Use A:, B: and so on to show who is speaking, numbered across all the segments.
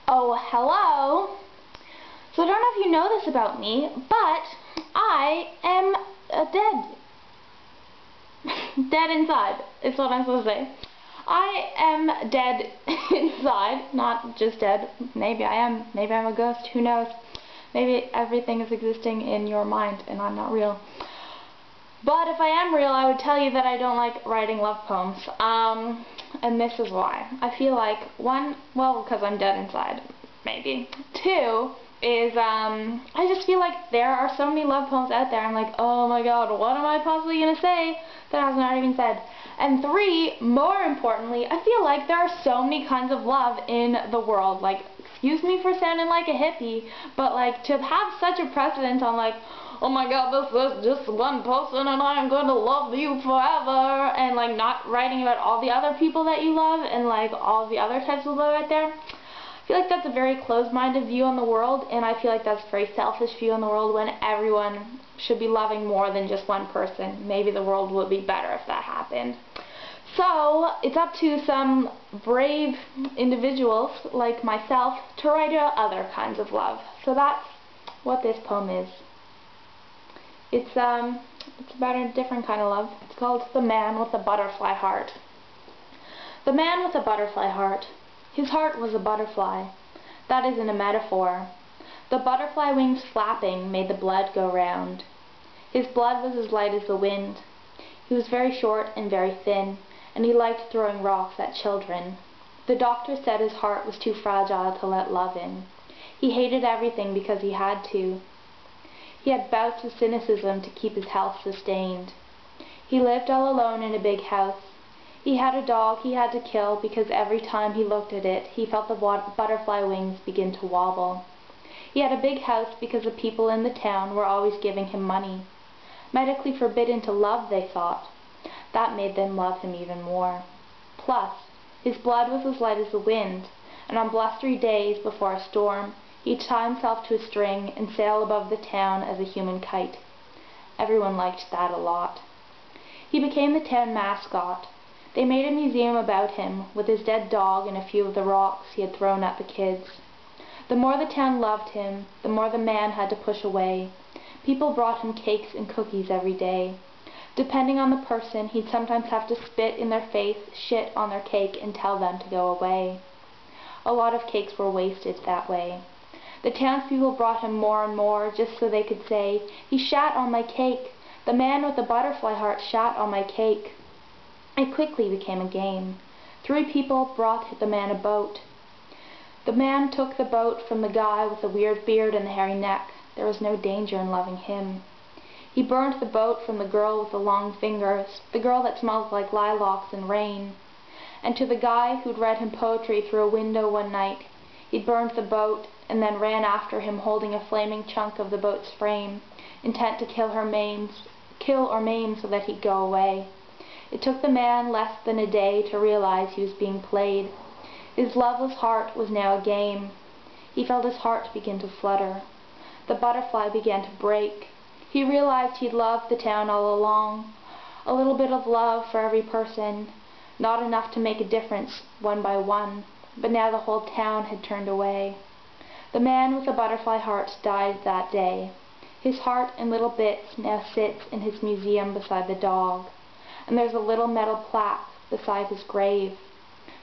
A: Oh, hello. So I don't know if you know this about me, but I am dead. Dead inside is what I'm supposed to say. I am dead inside, not just dead. Maybe I am. Maybe I'm a ghost. Who knows? Maybe everything is existing in your mind and I'm not real. But if I am real, I would tell you that I don't like writing love poems. And this is why. I feel like, one, well, because I'm dead inside, maybe. Two is, I just feel like there are so many love poems out there. I'm like, oh my god, what am I possibly going to say that hasn't already been said? And three, more importantly, I feel like there are so many kinds of love in the world. Like, excuse me for sounding like a hippie, but like, to have such a precedent on like, oh my god, this is just one person and I'm going to love you forever, and like not writing about all the other people that you love and like all the other types of love out there. I feel like that's a very closed-minded view on the world, and I feel like that's a very selfish view on the world when everyone should be loving more than just one person. Maybe the world would be better if that happened. So, it's up to some brave individuals like myself to write about other kinds of love. So that's what this poem is. It's about a different kind of love. It's called The Man with the Butterfly Heart. The man with a butterfly heart. His heart was a butterfly. That isn't a metaphor. The butterfly wings flapping made the blood go round. His blood was as light as the wind. He was very short and very thin, and he liked throwing rocks at children. The doctor said his heart was too fragile to let love in. He hated everything because he had to. He had bouts of cynicism to keep his health sustained. He lived all alone in a big house. He had a dog he had to kill because every time he looked at it, he felt the butterfly wings begin to wobble. He had a big house because the people in the town were always giving him money. Medically forbidden to love, they thought. That made them love him even more. Plus, his blood was as light as the wind, and on blustery days before a storm, he'd tie himself to a string and sail above the town as a human kite. Everyone liked that a lot. He became the town mascot. They made a museum about him, with his dead dog and a few of the rocks he had thrown at the kids. The more the town loved him, the more the man had to push away. People brought him cakes and cookies every day. Depending on the person, he'd sometimes have to spit in their face, shit on their cake, and tell them to go away. A lot of cakes were wasted that way. The townspeople brought him more and more, just so they could say, "He shat on my cake. The man with the butterfly heart shat on my cake." It quickly became a game. 3 people brought the man a boat. The man took the boat from the guy with the weird beard and the hairy neck. There was no danger in loving him. He burned the boat from the girl with the long fingers, the girl that smelled like lilacs and rain. And to the guy who'd read him poetry through a window one night, he burned the boat and then ran after him holding a flaming chunk of the boat's frame, intent to kill or maim so that he'd go away. It took the man less than a day to realize he was being played. His loveless heart was now a game. He felt his heart begin to flutter. The butterfly began to break. He realized he'd loved the town all along. A little bit of love for every person. Not enough to make a difference one by one, but now the whole town had turned away. The man with the butterfly heart died that day. His heart in little bits now sits in his museum beside the dog. And there's a little metal plaque beside his grave.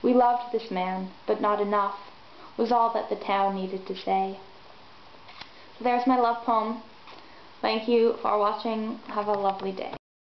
A: We loved this man, but not enough, was all that the town needed to say. So there's my love poem. Thank you for watching. Have a lovely day.